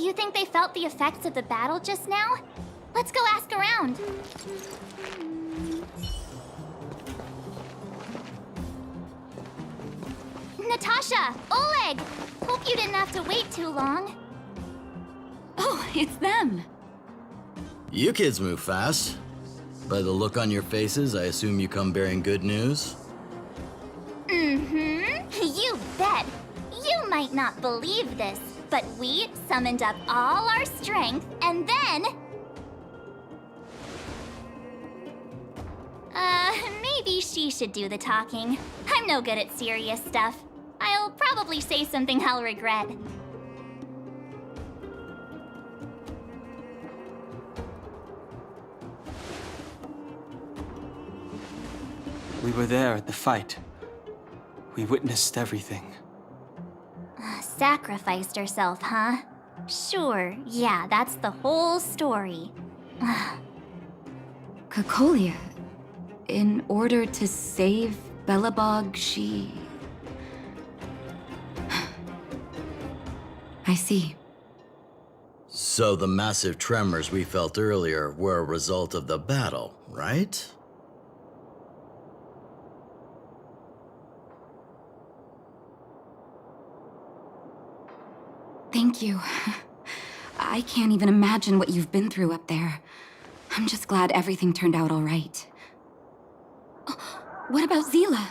You think they felt the effects of the battle just now? Let's go ask around. Natasha! Oleg! Hope you didn't have to wait too long. Oh, it's them. You kids move fast. By the look on your faces, I assume you come bearing good news? You bet. You might not believe this, but we summoned up all our strength and then... maybe she should do the talking. I'm no good at serious stuff. I'll probably say something I'll regret. We were there at the fight. We witnessed everything. Sacrificed herself, huh? Sure, yeah, that's the whole story. Cocolia, in order to save Belobog, she... I see. So the massive tremors we felt earlier were a result of the battle, right? Thank you. I can't even imagine what you've been through up there. I'm just glad everything turned out all right. What about Zila?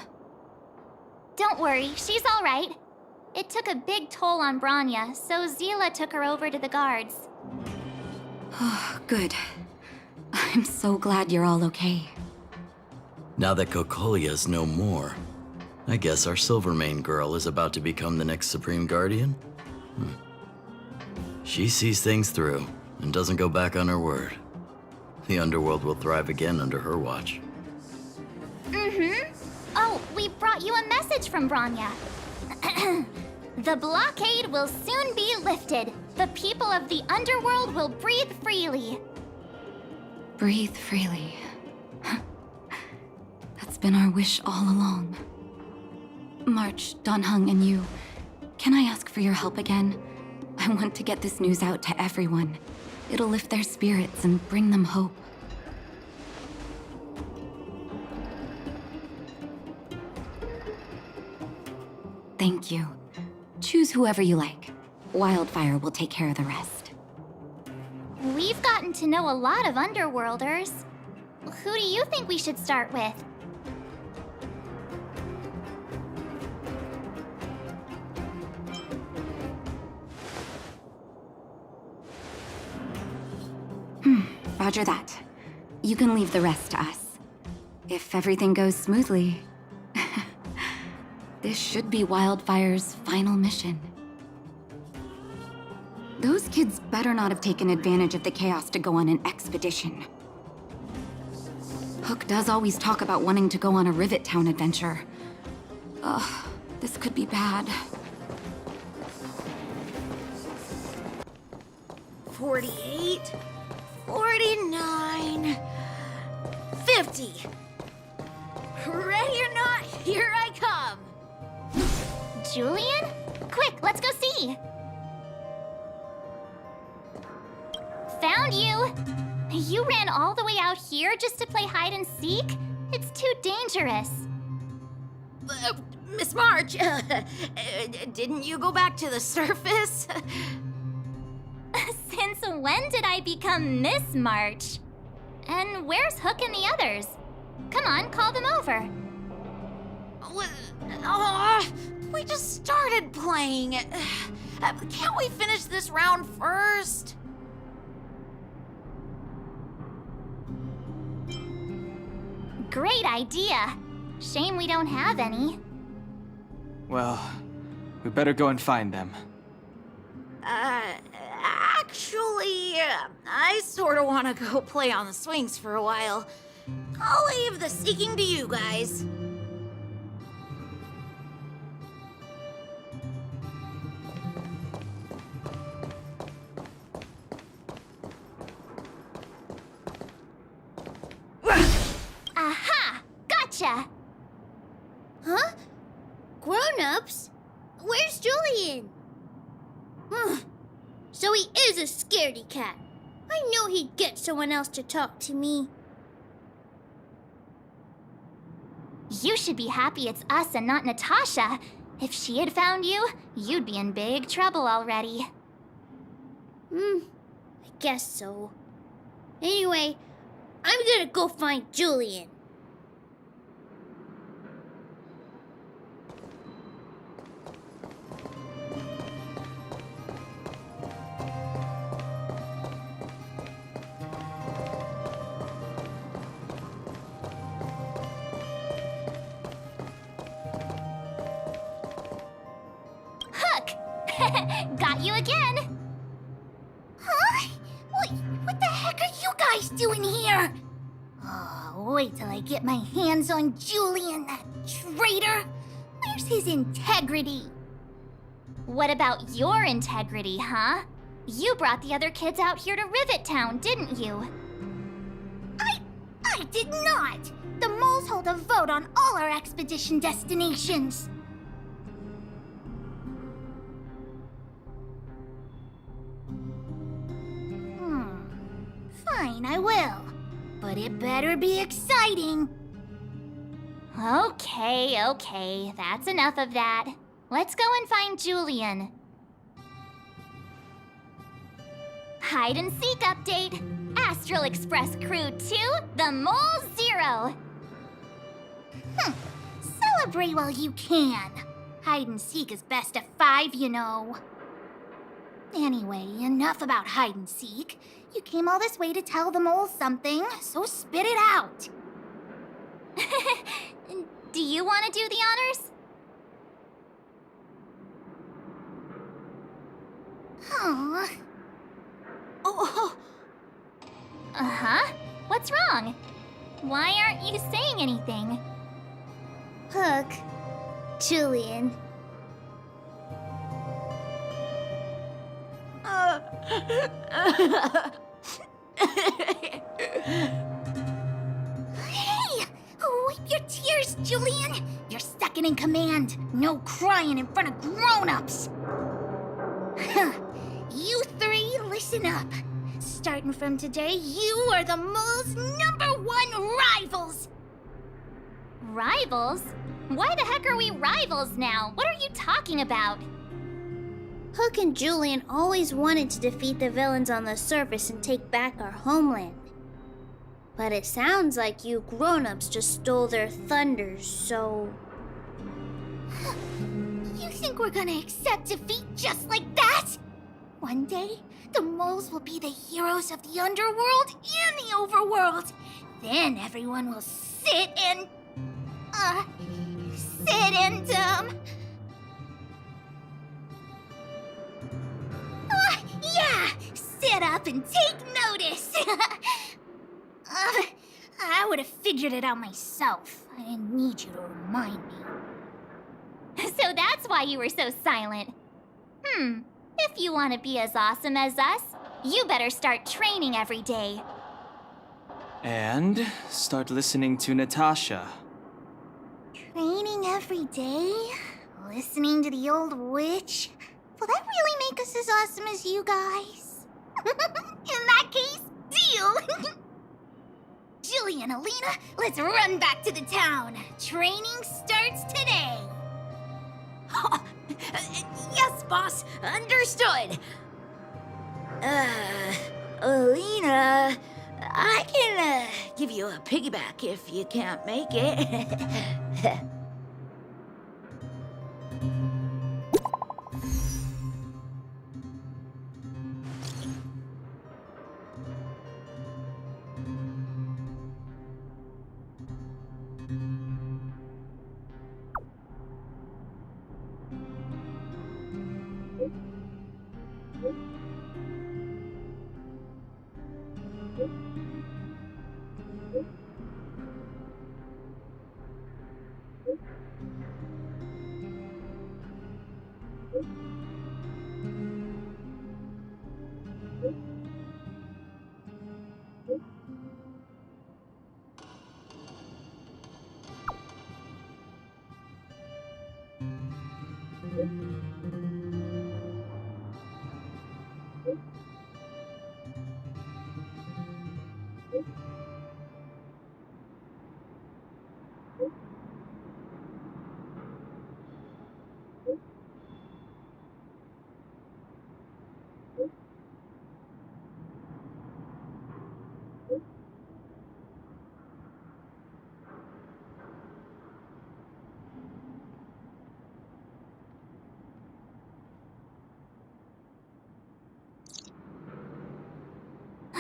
Don't worry, she's all right. It took a big toll on Branya, so Zila took her over to the guards. Oh, good. I'm so glad you're all okay. Now that Cocolia's no more, I guess our Silvermane girl is about to become the next Supreme Guardian? She sees things through and doesn't go back on her word. The underworld will thrive again under her watch. Oh, we brought you a message from Branya. The blockade will soon be lifted. The people of the underworld will breathe freely. Breathe freely. That's been our wish all along. March, Donhung, and you, can I ask for your help again? I want to get this news out to everyone. It'll lift their spirits and bring them hope. Thank you. Choose whoever you like. Wildfire will take care of the rest. We've gotten to know a lot of Underworlders. Who do you think we should start with? Roger that. You can leave the rest to us. If everything goes smoothly, this should be Wildfire's final mission. Those kids better not have taken advantage of the chaos to go on an expedition. Hook does always talk about wanting to go on a Rivet Town adventure. Ugh, this could be bad. 48, 49, 50. Ready or not, here I come. Julian? Quick, let's go see. Found you. You ran all the way out here just to play hide and seek? It's too dangerous. Miss March, didn't you go back to the surface? Since when did I become Miss March? And where's Hook and the others? Come on, call them over. We just started playing. Can't we finish this round first? Great idea. Shame we don't have any. Well, we better go and find them. Actually, I sort of want to go play on the swings for a while. I'll leave the seeking to you guys. Aha! Gotcha! Huh? Grown-ups? Where's Julian? So he is a scaredy cat. I knew he'd get someone else to talk to me. You should be happy it's us and not Natasha. If she had found you, you'd be in big trouble already. I guess so. Anyway, I'm gonna go find Julian. Hook! Got you again! Huh? What the heck are you guys doing here? Oh, wait till I get my hands on Julian, that traitor. Where's his integrity? What about your integrity, huh? You brought the other kids out here to Rivet Town, didn't you? I did not. The moles hold a vote on all our expedition destinations. Fine, I will. But it better be exciting. Okay, that's enough of that. Let's go and find Julian. Hide and seek update. Astral Express Crew 2, the Mole 0. Celebrate while you can. Hide and seek is best of 5, you know. Anyway, enough about hide and seek. You came all this way to tell the moles something, so spit it out. Do you want to do the honors? Aw. Oh, Uh-huh. What's wrong? Why aren't you saying anything? Hook. Julian. Hey! Wipe your tears, Julian! You're second in command. No crying in front of grown-ups. You three, listen up. Starting from today, you are the mole's #1 rivals! Rivals? Why the heck are we rivals now? What are you talking about? Hook and Julian always wanted to defeat the villains on the surface and take back our homeland. But it sounds like you grown-ups just stole their thunders, so... You think we're gonna accept defeat just like that? One day, the moles will be the heroes of the underworld and the overworld. Then everyone will sit and... yeah! Sit up and take notice! I would have figured it out myself. I didn't need you to remind me. So that's why you were so silent. If you want to be as awesome as us, you better start training every day. And start listening to Natasha. Training every day? Listening to the old witch? Will that really make us as awesome as you guys? In that case, deal! Julian, Alina, let's run back to the town. Training starts today. Yes, boss. Understood. Alina, I can give you a piggyback if you can't make it.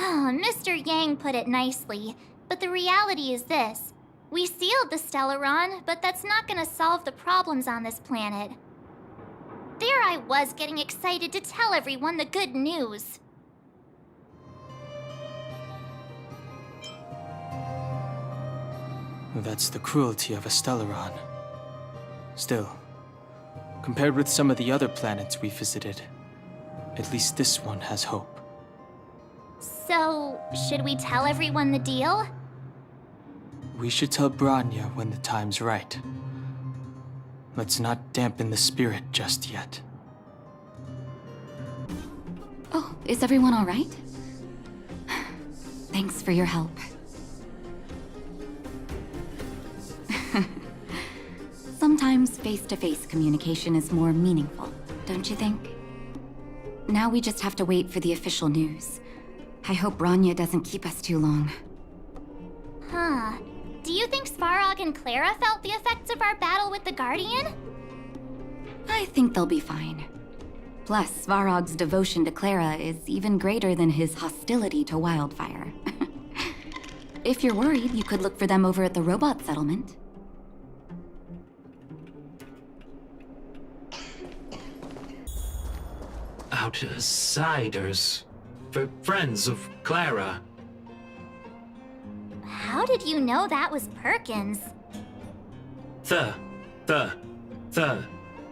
Mr. Yang put it nicely, but the reality is this. We sealed the Stellaron, but that's not gonna solve the problems on this planet. There I was getting excited to tell everyone the good news. That's the cruelty of a Stellaron. Still, compared with some of the other planets we visited, at least this one has hope. So, should we tell everyone the deal? We should tell Branya when the time's right. Let's not dampen the spirit just yet. Oh, is everyone all right? Thanks for your help. Sometimes face-to-face communication is more meaningful, don't you think? Now we just have to wait for the official news. I hope Branya doesn't keep us too long. Huh. Do you think Svarog and Clara felt the effects of our battle with the Guardian? I think they'll be fine. Plus, Svarog's devotion to Clara is even greater than his hostility to Wildfire. If you're worried, you could look for them over at the robot settlement. Outsiders. For friends of Clara. How did you know that was Perkins?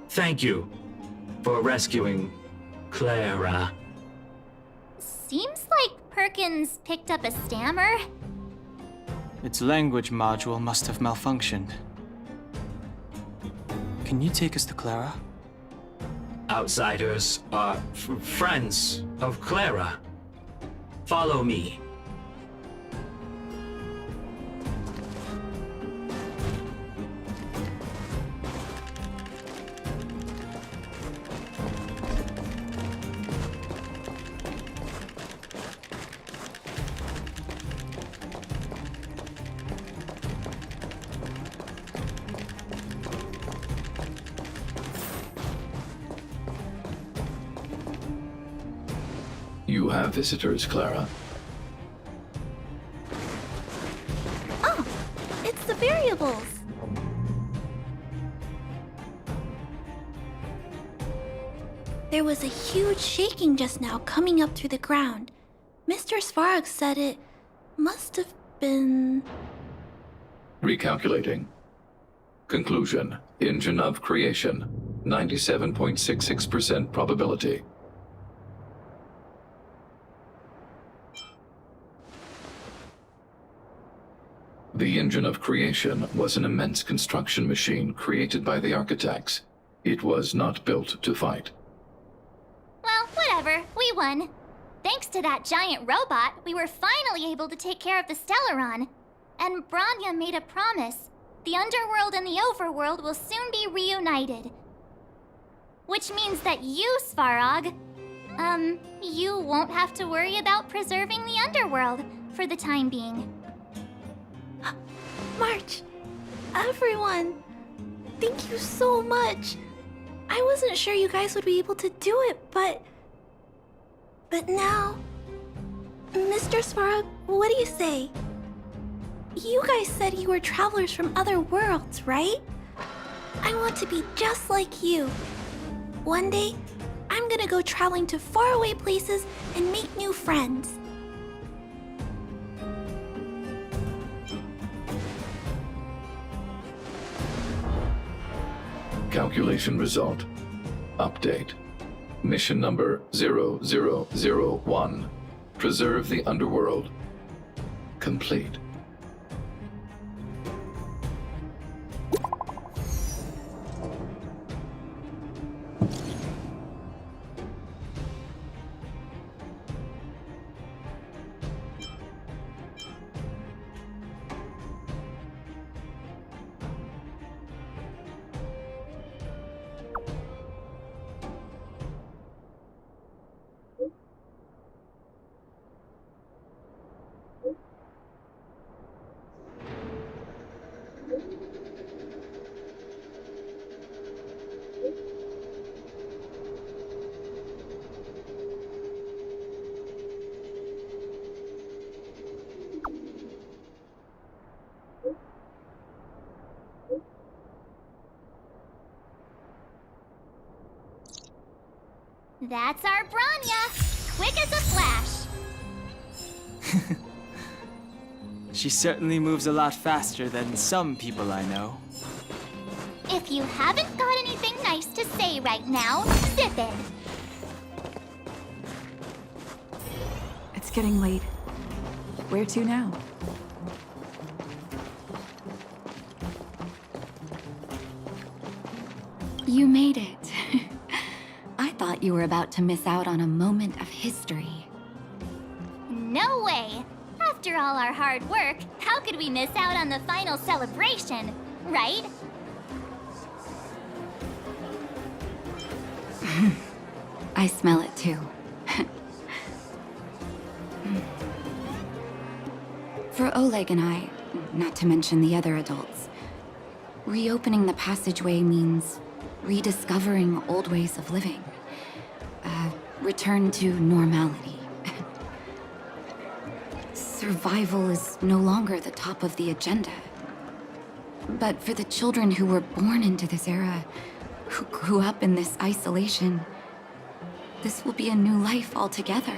Thank you for rescuing Clara. Seems like Perkins picked up a stammer. Its language module must have malfunctioned. Can you take us to Clara? Outsiders are friends of Clara. Follow me. You have visitors, Clara. Oh, it's the variables. There was a huge shaking just now coming up through the ground. Mr. Svarog said it must have been... Recalculating. Conclusion. Engine of creation. 97.66% probability. The engine of creation was an immense construction machine created by the architects. It was not built to fight. Well, whatever. We won. Thanks to that giant robot, we were finally able to take care of the Stellaron. And Branya made a promise. The underworld and the overworld will soon be reunited. Which means that you, Svarog, you won't have to worry about preserving the underworld for the time being. March, everyone, thank you so much. I wasn't sure you guys would be able to do it, but now... Mr. Svarog, what do you say? You guys said you were travelers from other worlds, right? I want to be just like you. One day, I'm gonna go traveling to faraway places and make new friends. Calculation result. Update. Mission number 0001. Preserve the underworld. Complete. That's our Branya, quick as a flash. She certainly moves a lot faster than some people I know. If you haven't got anything nice to say right now, zip it. It's getting late. Where to now? You made it. I thought you were about to miss out on a moment of history. No way! After all our hard work, how could we miss out on the final celebration, right? I smell it too. For Oleg and I, not to mention the other adults, reopening the passageway means rediscovering old ways of living. Return to normality. Survival is no longer the top of the agenda. But for the children who were born into this era, who grew up in this isolation, this will be a new life altogether.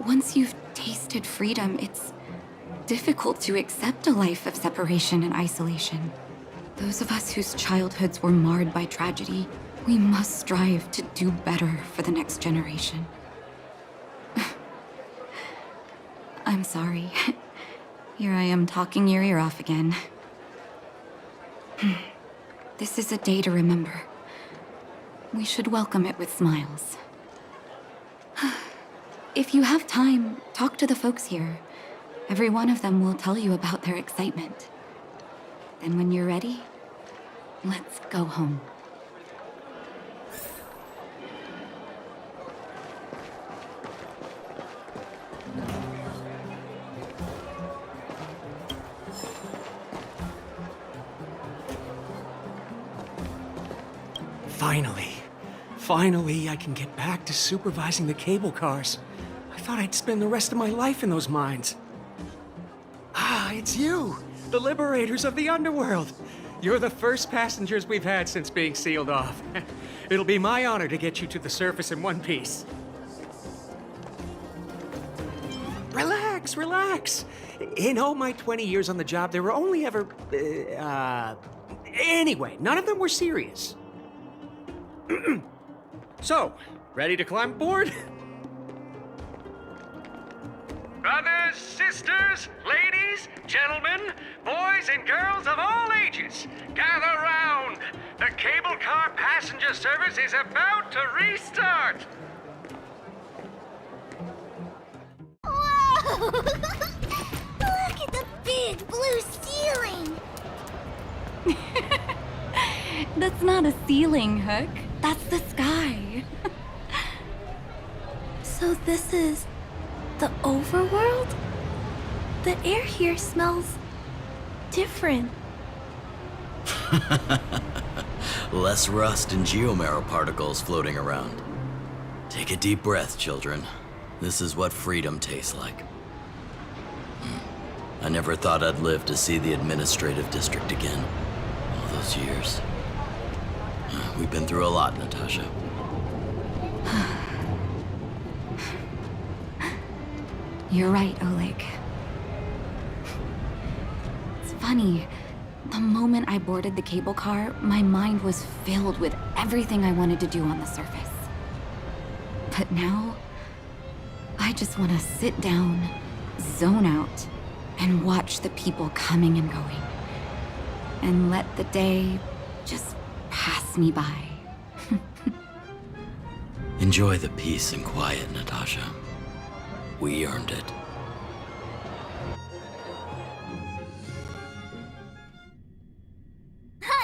Once you've tasted freedom, it's difficult to accept a life of separation and isolation. Those of us whose childhoods were marred by tragedy, we must strive to do better for the next generation. I'm sorry. Here I am talking your ear off again. This is a day to remember. We should welcome it with smiles. If you have time, talk to the folks here. Every one of them will tell you about their excitement. Then when you're ready, let's go home. Finally, I can get back to supervising the cable cars. I thought I'd spend the rest of my life in those mines. Ah, it's you, the liberators of the underworld. You're the first passengers we've had since being sealed off. It'll be my honor to get you to the surface in one piece. Relax, relax. In all my 20 years on the job, there were only ever, anyway, none of them were serious. So, ready to climb aboard? Brothers, sisters, ladies, gentlemen, boys and girls of all ages, gather round. The cable car passenger service is about to restart. Whoa! Look at the big blue ceiling! That's not a ceiling, Hook. That's the sky. So this is the overworld? The air here smells different. Less rust and geomarrow particles floating around. Take a deep breath, children. This is what freedom tastes like. I never thought I'd live to see the administrative district again. All those years. We've been through a lot, Natasha. You're right, Oleg. It's funny. The moment I boarded the cable car, my mind was filled with everything I wanted to do on the surface. But now, I just want to sit down, zone out, and watch the people coming and going. And let the day just pass me by. Enjoy the peace and quiet, Natasha. We earned it.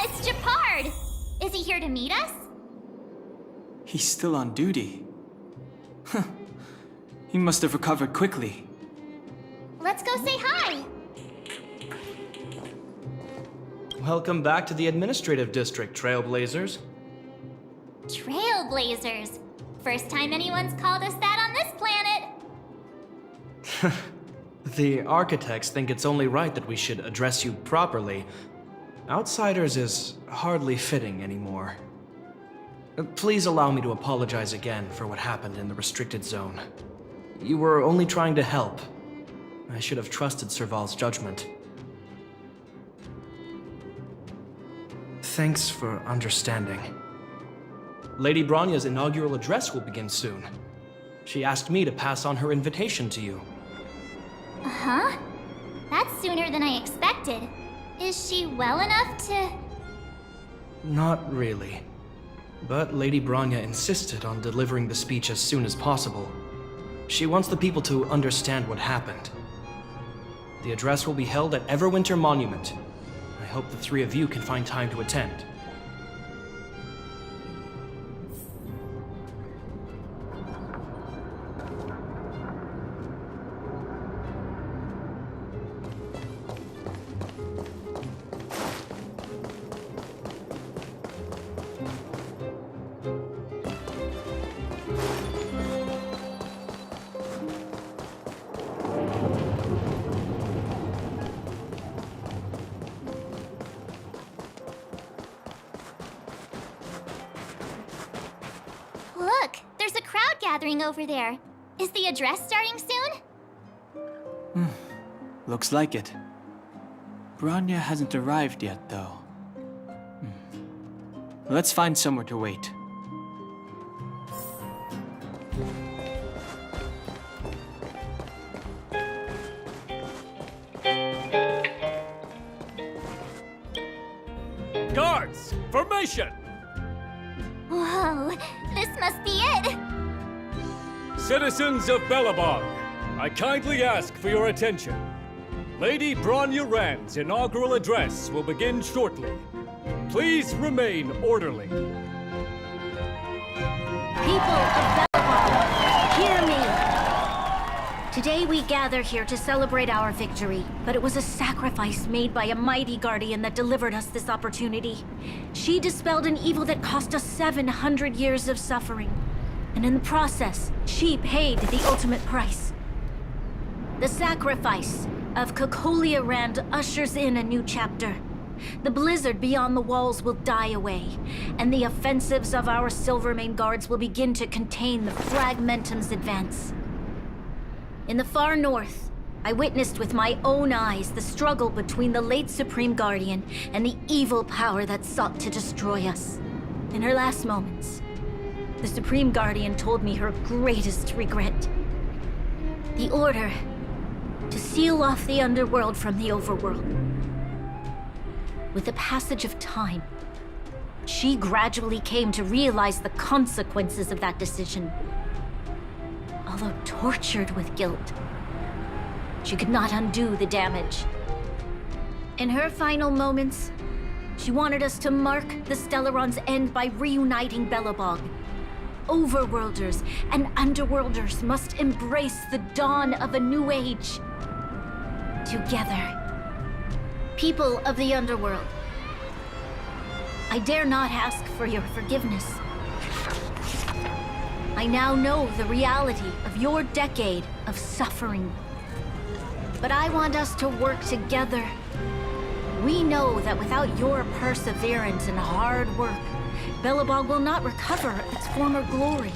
It's Japard! Is he here to meet us? He's still on duty. Huh. He must have recovered quickly. Let's go say hi! Welcome back to the administrative district, Trailblazers. Trailblazers. First time anyone's called us that on this planet. The architects think it's only right that we should address you properly. Outsiders is hardly fitting anymore. Please allow me to apologize again for what happened in the restricted zone. You were only trying to help. I should have trusted Serval's judgment. Thanks for understanding. Lady Bronya's inaugural address will begin soon. She asked me to pass on her invitation to you. Huh? That's sooner than I expected. Is she well enough to... Not really. But Lady Bronya insisted on delivering the speech as soon as possible. She wants the people to understand what happened. The address will be held at Everwinter Monument. I hope the three of you can find time to attend. Look, there's a crowd gathering over there. Is the address starting soon? Looks like it. Bronya hasn't arrived yet, though. Let's find somewhere to wait. Guards, formation! Whoa, this must be it! Citizens of Belobog, I kindly ask for your attention. Lady Bronya Rand's inaugural address will begin shortly. Please remain orderly. People of Belobog, hear me! Today we gather here to celebrate our victory, but it was a sacrifice made by a mighty guardian that delivered us this opportunity. She dispelled an evil that cost us 700 years of suffering. And in the process, she paid the ultimate price. The sacrifice of Cocolia Rand ushers in a new chapter. The blizzard beyond the walls will die away, and the offensives of our Silvermane guards will begin to contain the Fragmentum's advance. In the far north, I witnessed with my own eyes the struggle between the late Supreme Guardian and the evil power that sought to destroy us. In her last moments, the Supreme Guardian told me her greatest regret. The order to seal off the underworld from the overworld. With the passage of time, she gradually came to realize the consequences of that decision. Although tortured with guilt, she could not undo the damage. In her final moments, she wanted us to mark the Stellaron's end by reuniting Belobog. Overworlders and Underworlders must embrace the dawn of a new age. Together. People of the Underworld, I dare not ask for your forgiveness. I now know the reality of your decade of suffering. But I want us to work together. We know that without your perseverance and hard work, Belobog will not recover its former glory.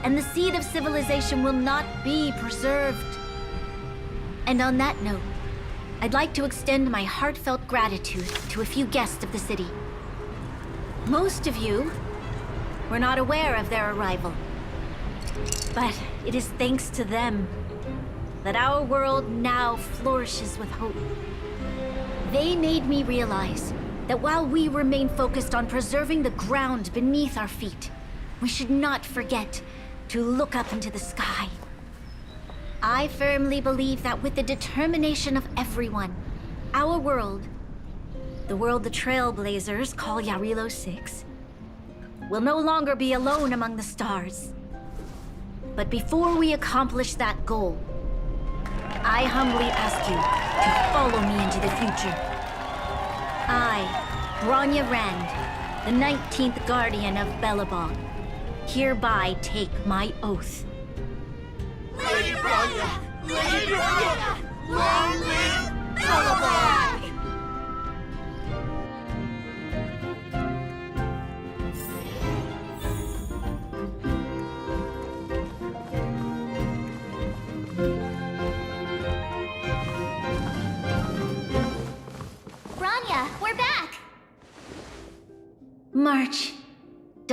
And the seed of civilization will not be preserved. And on that note, I'd like to extend my heartfelt gratitude to a few guests of the city. Most of you were not aware of their arrival. But it is thanks to them that our world now flourishes with hope. They made me realize that while we remain focused on preserving the ground beneath our feet, we should not forget to look up into the sky. I firmly believe that with the determination of everyone, our world, the world the Trailblazers call Yarilo 6, will no longer be alone among the stars. But before we accomplish that goal, I humbly ask you to follow me into the future. I, Bronya Rand, the 19th Guardian of Belobog, hereby take my oath. Lady Bronya! Lady Bronya! Long live Belobog!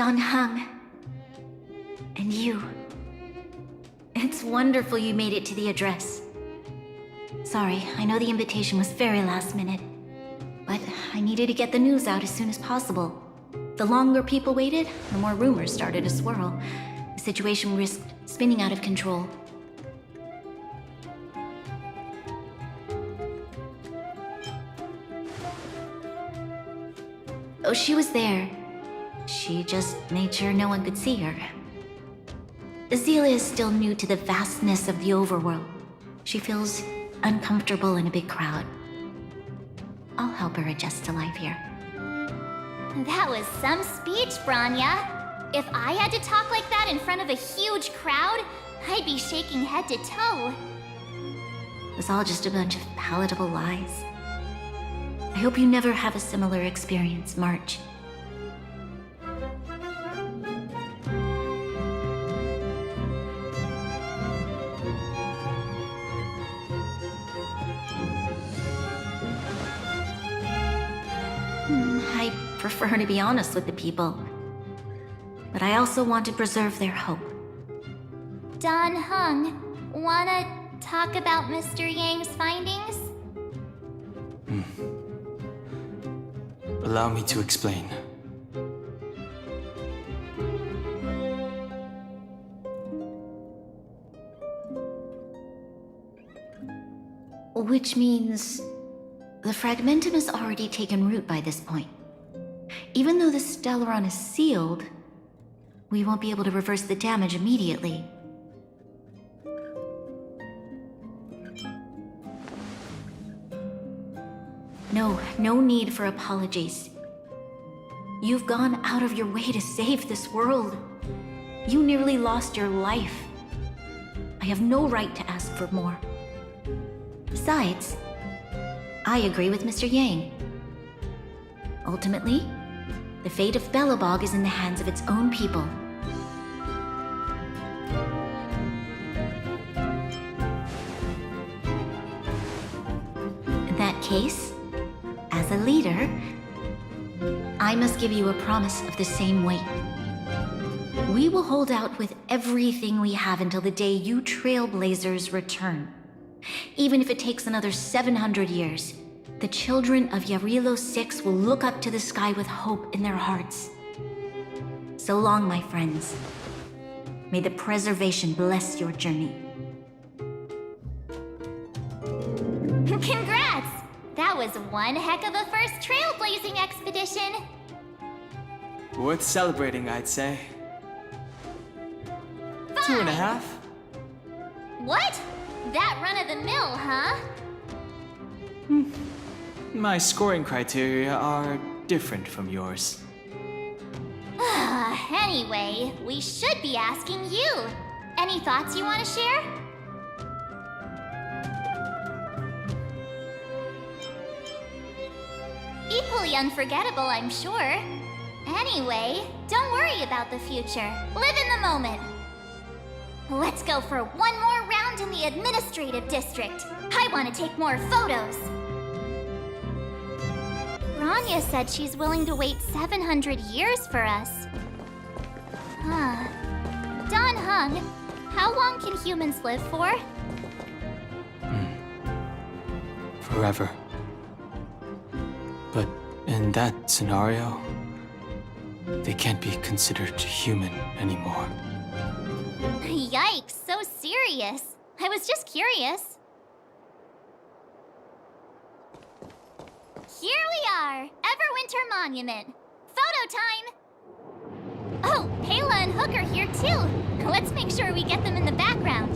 Don Hung. And you. It's wonderful you made it to the address. Sorry, I know the invitation was very last minute, but I needed to get the news out as soon as possible. The longer people waited, the more rumors started to swirl. The situation risked spinning out of control. Oh, she was there. She just made sure no one could see her. Azila is still new to the vastness of the overworld. She feels uncomfortable in a big crowd. I'll help her adjust to life here. That was some speech, Branya. If I had to talk like that in front of a huge crowd, I'd be shaking head to toe. It was all just a bunch of palatable lies. I hope you never have a similar experience, March. I prefer to be honest with the people, but I also want to preserve their hope. Don Hung, wanna talk about Mr. Yang's findings? Allow me to explain. Which means the fragmentum has already taken root by this point. Even though the Stellaron is sealed, we won't be able to reverse the damage immediately. No need for apologies. You've gone out of your way to save this world. You nearly lost your life. I have no right to ask for more. Besides, I agree with Mr. Yang. Ultimately, the fate of Belobog is in the hands of its own people. In that case, as a leader, I must give you a promise of the same weight. We will hold out with everything we have until the day you Trailblazers return. Even if it takes another 700 years, the children of Yarilo 6 will look up to the sky with hope in their hearts. So long, my friends. May the preservation bless your journey. Congrats! That was one heck of a first trailblazing expedition. Worth celebrating, I'd say. 2.5. What? That run-of-the-mill, huh? My scoring criteria are different from yours. Anyway, we should be asking you. Any thoughts you want to share? Equally unforgettable, I'm sure. Anyway, don't worry about the future. Live in the moment. Let's go for one more round in the administrative district. I want to take more photos. Rania said she's willing to wait 700 years for us. Huh. Don Hung, how long can humans live for? Forever. But in that scenario, they can't be considered human anymore. Yikes, so serious. I was just curious. Here we are, Everwinter Monument. Photo time! Oh, Pela and Hook are here too. Let's make sure we get them in the background.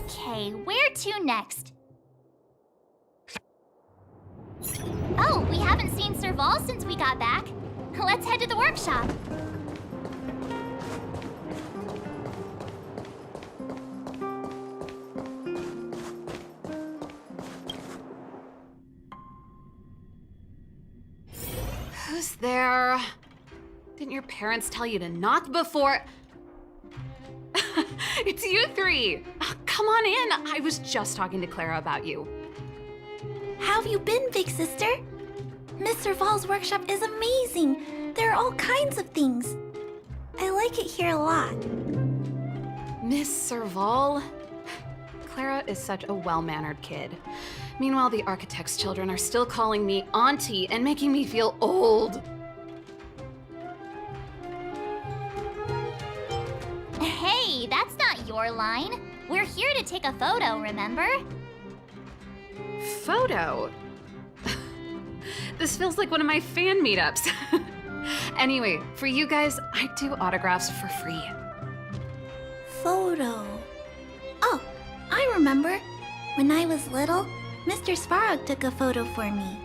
Okay, where to next? Oh, we haven't seen Serval since we got back. Let's head to the workshop. Who's there? Didn't your parents tell you to knock before? It's you three! Come on in! I was just talking to Clara about you. How have you been, big sister? Mr. Val's workshop is amazing. There are all kinds of things. I like it here a lot. Miss Serval? Clara is such a well-mannered kid. Meanwhile, the architect's children are still calling me auntie and making me feel old. Hey, that's not your line. We're here to take a photo, remember? Photo? This feels like one of my fan meetups. Anyway, for you guys, I do autographs for free. Photo. Oh, I remember. When I was little, Mr. Svarog took a photo for me.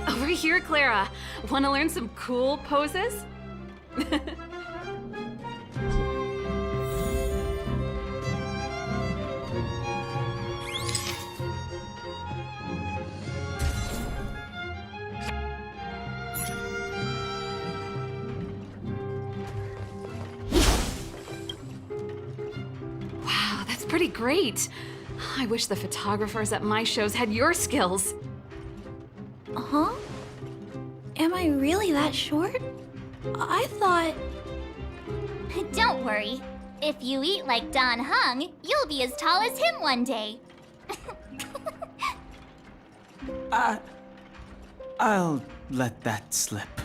Over here, Clara. Want to learn some cool poses? Wow, that's pretty great. I wish the photographers at my shows had your skills. Huh? Am I really that short? I thought... Don't worry. If you eat like Don Hung, you'll be as tall as him one day. I'll let that slip.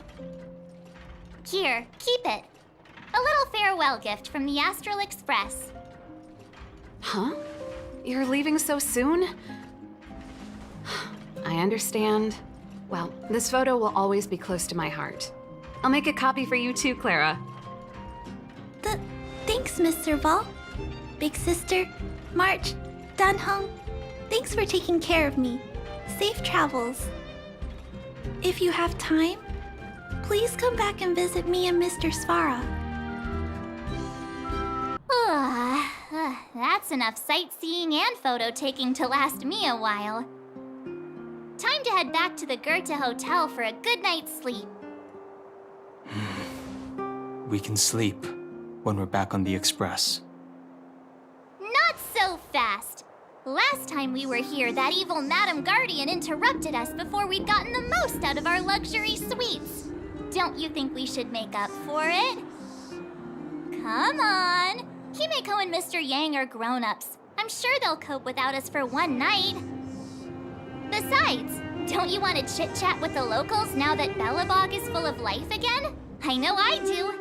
Here, keep it. A little farewell gift from the Astral Express. Huh? You're leaving so soon? I understand. Well, this photo will always be close to my heart. I'll make a copy for you too, Clara. Thanks, Mr. Val. Big sister, March, Dunhung, thanks for taking care of me. Safe travels. If you have time, please come back and visit me and Mr. Svara. That's enough sightseeing and photo taking to last me a while. Time to head back to the Goethe Hotel for a good night's sleep. We can sleep when we're back on the Express. Not so fast! Last time we were here, that evil Madam Guardian interrupted us before we'd gotten the most out of our luxury suites. Don't you think we should make up for it? Come on! Himeko and Mr. Yang are grown-ups. I'm sure they'll cope without us for one night. Besides, don't you want to chit-chat with the locals now that Belobog is full of life again? I know I do.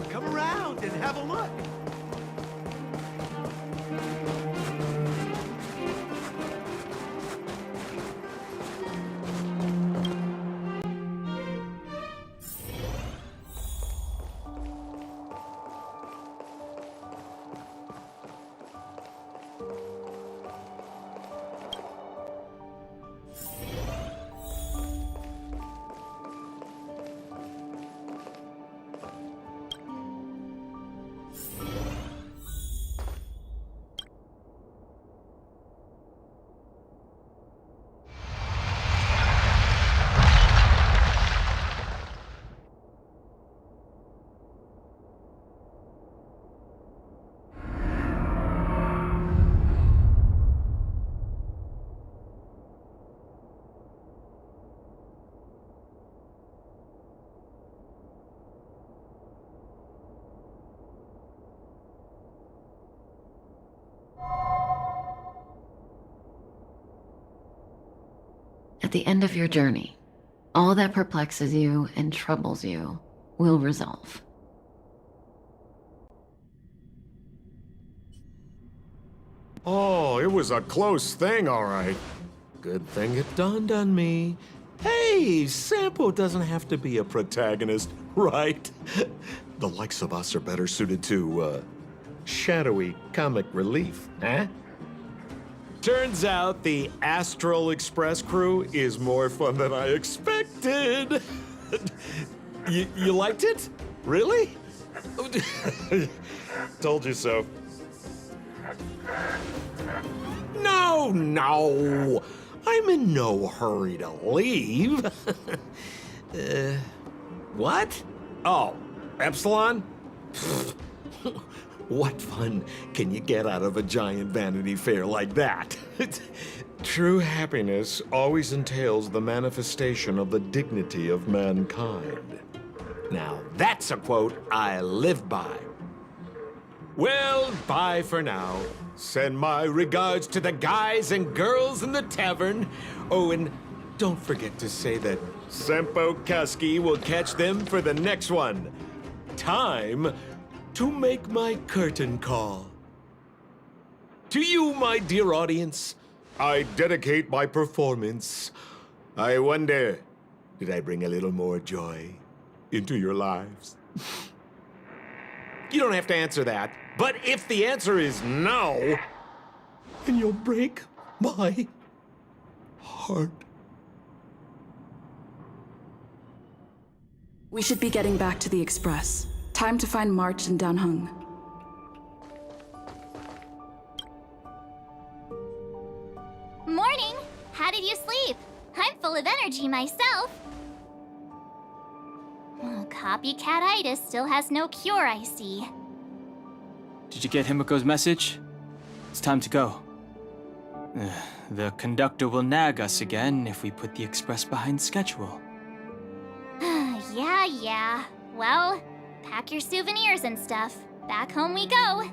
Come around and have a look. At the end of your journey, all that perplexes you and troubles you will resolve. Oh, it was a close thing, all right. Good thing it dawned on me. Hey, Sampo doesn't have to be a protagonist, right? The likes of us are better suited to, shadowy comic relief, huh? Turns out the Astral Express crew is more fun than I expected. You liked it? Really? Told you so. No, no. I'm in no hurry to leave. What? Oh, Epsilon? What fun can you get out of a giant Vanity Fair like that? True happiness always entails the manifestation of the dignity of mankind. Now, that's a quote I live by. Well, bye for now. Send my regards to the guys and girls in the tavern. Oh, and don't forget to say that Sempo Kasky will catch them for the next one. Time to make my curtain call. To you, my dear audience, I dedicate my performance. I wonder, did I bring a little more joy into your lives? You don't have to answer that, but if the answer is no, then you'll break my heart. We should be getting back to the Express. Time to find March and Danheng. Morning! How did you sleep? I'm full of energy myself. Oh, copycat-itis still has no cure, I see. Did you get Himiko's message? It's time to go. The conductor will nag us again if we put the Express behind schedule. Yeah. Well, pack your souvenirs and stuff. Back home we go.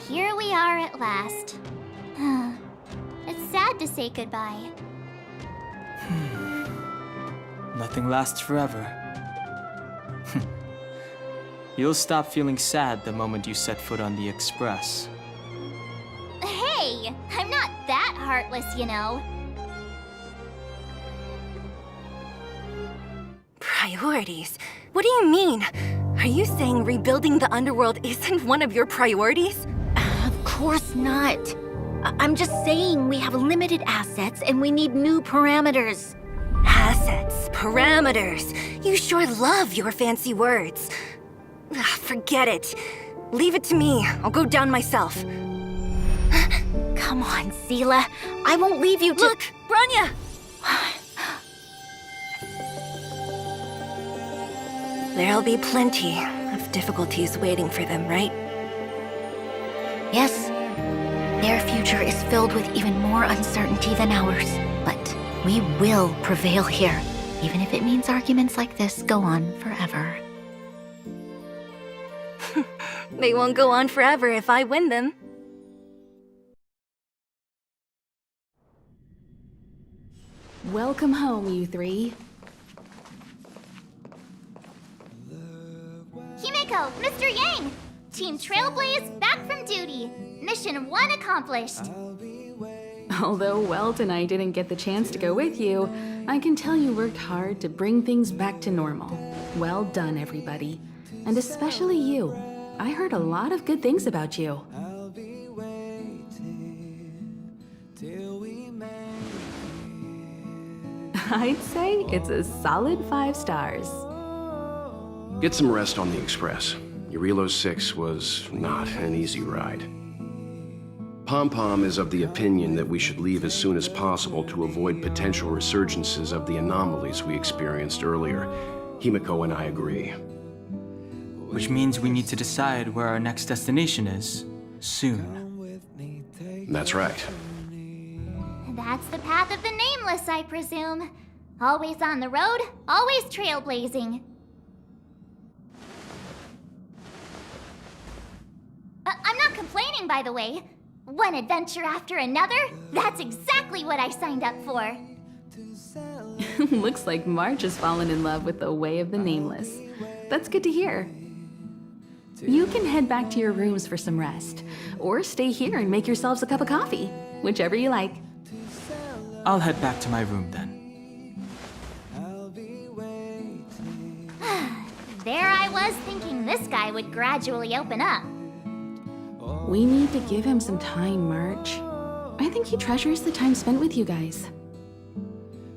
Here we are at last. It's sad to say goodbye. Nothing lasts forever. You'll stop feeling sad the moment you set foot on the Express. Hey! I'm not that heartless, you know. Priorities? What do you mean? Are you saying rebuilding the underworld isn't one of your priorities? Of course not. I'm just saying we have limited assets and we need new parameters. Assets, parameters. You sure love your fancy words. Forget it. Leave it to me. I'll go down myself. Come on, Seela. I won't leave you to— Look, Branya! There'll be plenty of difficulties waiting for them, right? Yes. Their future is filled with even more uncertainty than ours. But we will prevail here, even if it means arguments like this go on forever. They won't go on forever if I win them. Welcome home, you three. Himiko, Mr. Yang! Team Trailblaze back from duty. Mission 1 accomplished. Although Welt and I didn't get the chance to go with you, I can tell you worked hard to bring things back to normal. Well done, everybody. And especially you. I heard a lot of good things about you. I'd say it's a solid 5 stars. Get some rest on the Express. Eurilo 6 was not an easy ride. Pom-Pom is of the opinion that we should leave as soon as possible to avoid potential resurgences of the anomalies we experienced earlier. Himiko and I agree. Which means we need to decide where our next destination is, soon. That's right. That's the path of the nameless, I presume. Always on the road, always trailblazing. I'm not complaining, by the way. One adventure after another, that's exactly what I signed up for. Looks like March has fallen in love with the way of the nameless. That's good to hear. You can head back to your rooms for some rest, or stay here and make yourselves a cup of coffee, whichever you like. I'll head back to my room then. There I was thinking this guy would gradually open up. We need to give him some time, March. I think he treasures the time spent with you guys.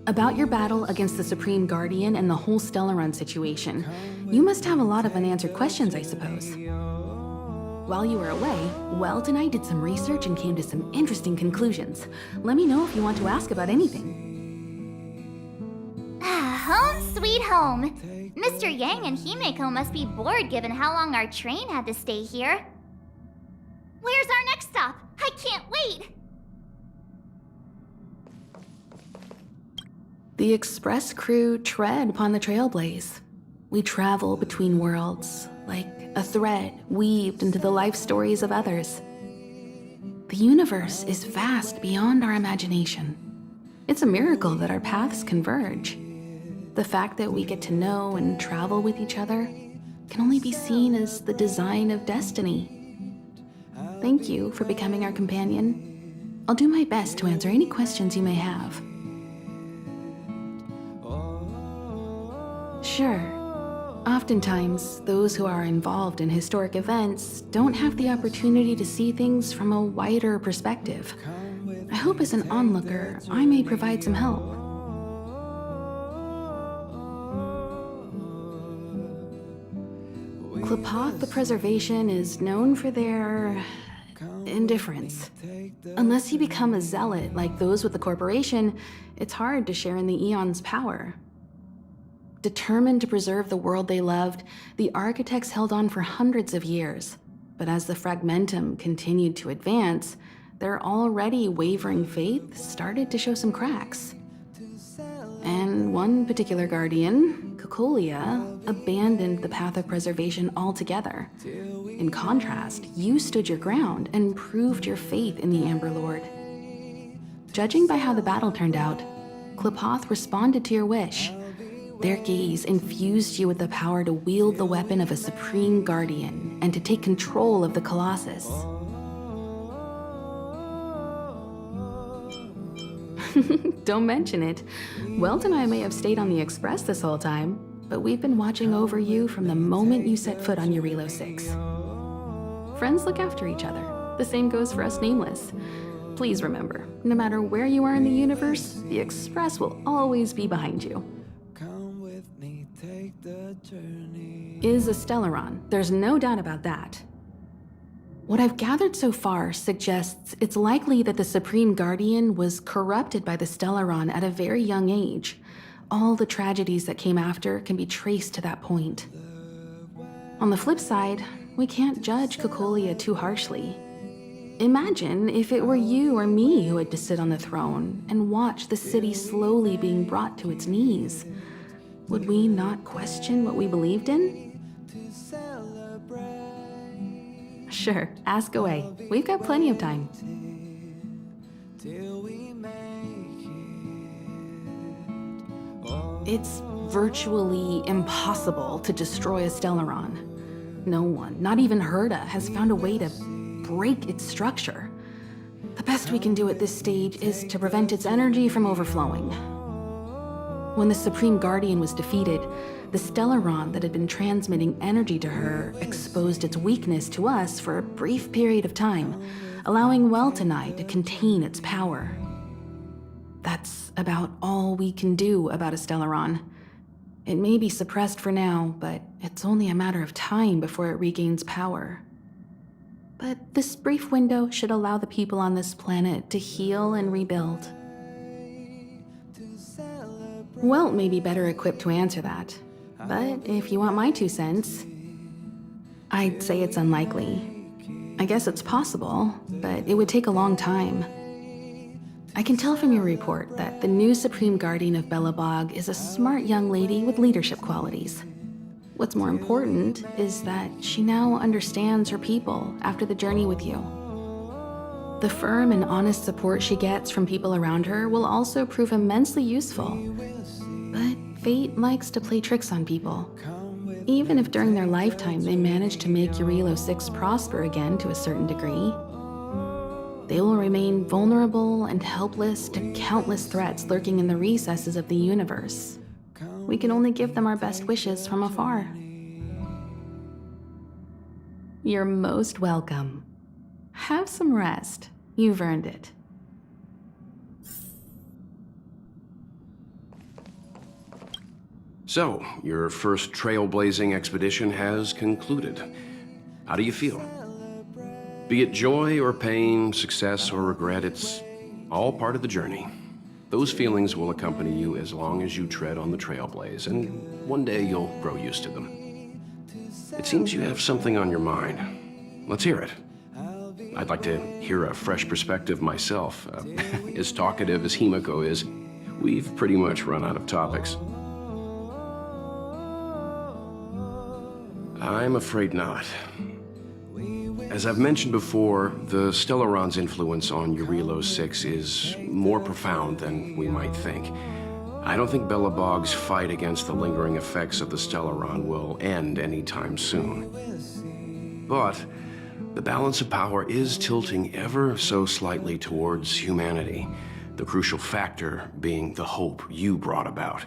About your battle against the Supreme Guardian and the whole Stellaron situation, you must have a lot of unanswered questions, I suppose. While you were away, Welt and I did some research and came to some interesting conclusions. Let me know if you want to ask about anything. Home sweet home. Mr. Yang and Himeko must be bored given how long our train had to stay here. Where's our next stop? I can't wait! The express crew tread upon the trailblaze. We travel between worlds, like a thread weaved into the life stories of others. The universe is vast beyond our imagination. It's a miracle that our paths converge. The fact that we get to know and travel with each other can only be seen as the design of destiny. Thank you for becoming our companion. I'll do my best to answer any questions you may have. Sure. Oftentimes, those who are involved in historic events don't have the opportunity to see things from a wider perspective. I hope as an onlooker, I may provide some help. Klapoth the Preservation is known for their indifference. Unless you become a zealot like those with the corporation, it's hard to share in the Eon's power. Determined to preserve the world they loved, the architects held on for hundreds of years. But as the Fragmentum continued to advance, their already wavering faith started to show some cracks. And one particular guardian, Cocolia, abandoned the path of preservation altogether. In contrast, you stood your ground and proved your faith in the Amber Lord. Judging by how the battle turned out, Klapoth responded to your wish. Their gaze infused you with the power to wield the weapon of a supreme guardian and to take control of the Colossus. Don't mention it. Welt and I may have stayed on the Express this whole time, but we've been watching over you from the moment you set foot on Eurilo 6. Friends look after each other. The same goes for us Nameless. Please remember, no matter where you are in the universe, the Express will always be behind you. Is a Stellaron. There's no doubt about that. What I've gathered so far suggests it's likely that the Supreme Guardian was corrupted by the Stellaron at a very young age. All the tragedies that came after can be traced to that point. On the flip side, we can't judge Cocolia too harshly. Imagine if it were you or me who had to sit on the throne and watch the city slowly being brought to its knees. Would we not question what we believed in? Sure, ask away. We've got plenty of time. It's virtually impossible to destroy a Stellaron. No one, not even Herda, has found a way to break its structure. The best we can do at this stage is to prevent its energy from overflowing. When the Supreme Guardian was defeated, the Stellaron that had been transmitting energy to her exposed its weakness to us for a brief period of time, allowing Welt and I to contain its power. That's about all we can do about a Stellaron. It may be suppressed for now, but it's only a matter of time before it regains power. but this brief window should allow the people on this planet to heal and rebuild. Welt may be better equipped to answer that, but if you want my 2 cents, I'd say it's unlikely. I guess it's possible, but it would take a long time. I can tell from your report that the new Supreme Guardian of Belobog is a smart young lady with leadership qualities. What's more important is that she now understands her people after the journey with you. The firm and honest support she gets from people around her will also prove immensely useful. But fate likes to play tricks on people. Even if during their lifetime they manage to make Eurilo 6 prosper again to a certain degree, they will remain vulnerable and helpless to countless threats lurking in the recesses of the universe. We can only give them our best wishes from afar. You're most welcome. Have some rest. You've earned it. So, your first trailblazing expedition has concluded. How do you feel? Be it joy or pain, success or regret, it's all part of the journey. Those feelings will accompany you as long as you tread on the trailblaze, and one day you'll grow used to them. It seems you have something on your mind. Let's hear it. I'd like to hear a fresh perspective myself. As talkative as Himiko is, we've pretty much run out of topics. I'm afraid not. As I've mentioned before, the Stellaron's influence on Eurilo 6 is more profound than we might think. I don't think Belobog's fight against the lingering effects of the Stellaron will end anytime soon. But the balance of power is tilting ever so slightly towards humanity, the crucial factor being the hope you brought about.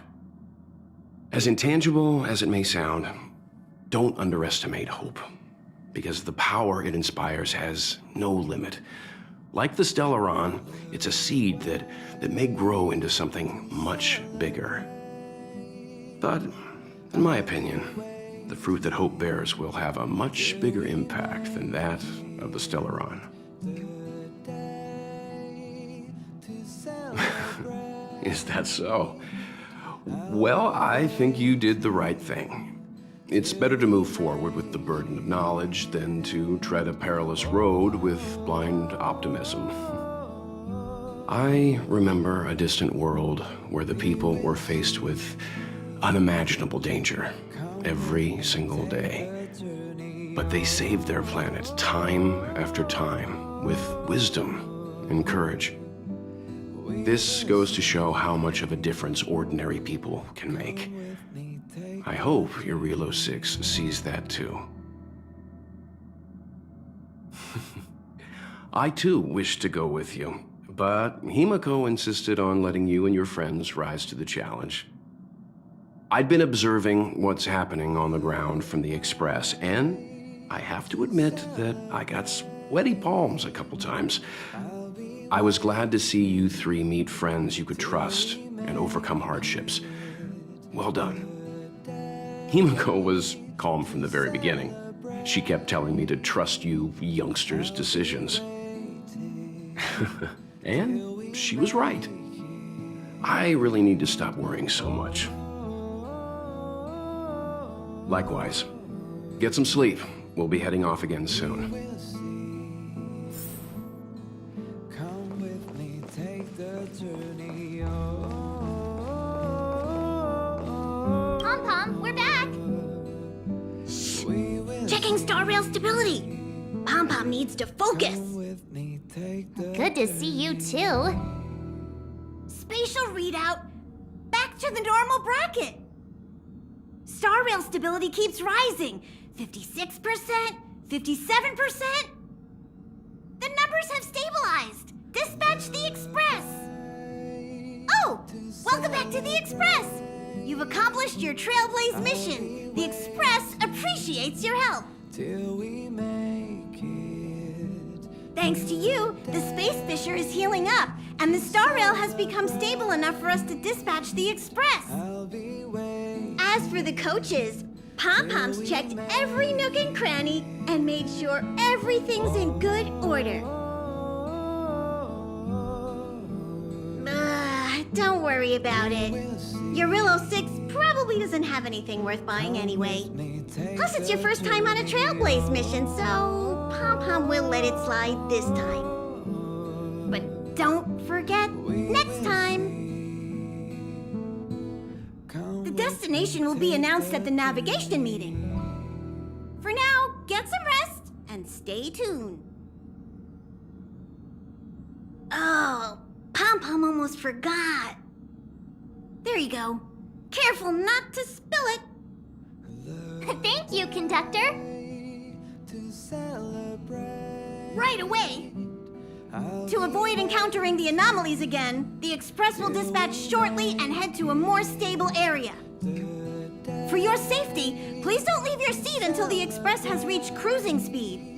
As intangible as it may sound, don't underestimate hope, because the power it inspires has no limit. Like the Stellaron, it's a seed that may grow into something much bigger. But, in my opinion, the fruit that hope bears will have a much bigger impact than that of the Stellaron. Is that so? Well, I think you did the right thing. It's better to move forward with the burden of knowledge than to tread a perilous road with blind optimism. I remember a distant world where the people were faced with unimaginable danger every single day. But they saved their planet time after time with wisdom and courage. This goes to show how much of a difference ordinary people can make. I hope Eurilo 6 sees that too. I too wish to go with you, but Himiko insisted on letting you and your friends rise to the challenge. I'd been observing what's happening on the ground from the Express, and I have to admit that I got sweaty palms a couple times. I was glad to see you 3 meet friends you could trust and overcome hardships. Well done. Himiko was calm from the very beginning. She kept telling me to trust you youngsters' decisions. And she was right. I really need to stop worrying so much. Likewise. Get some sleep. We'll be heading off again soon. Pom-Pom, we're back! Checking star rail stability. Pom-Pom needs to focus. Good to see you too. Spatial readout. Back to the normal bracket. Star rail stability keeps rising. 56%, 57%. The numbers have stabilized. Dispatch the Express. Oh, welcome back to the Express. You've accomplished your Trailblaze mission. The Express appreciates your help. Thanks to you, the Space Fisher is healing up, and the Star Rail has become stable enough for us to dispatch the Express. As for the coaches, Pom-Pom's checked every nook and cranny and made sure everything's in good order. Don't worry about it. Eurillo 6 probably doesn't have anything worth buying anyway. Plus, it's your first time on a Trailblaze mission, so Pom-Pom will let it slide this time. But don't forget, next time. The destination will be announced at the navigation meeting. For now, get some rest and stay tuned. Oh, Pom-Pom almost forgot. There you go. Careful not to spill it. Thank you, conductor. Right away. To avoid encountering the anomalies again, the Express will dispatch shortly and head to a more stable area. For your safety, please don't leave your seat until the Express has reached cruising speed.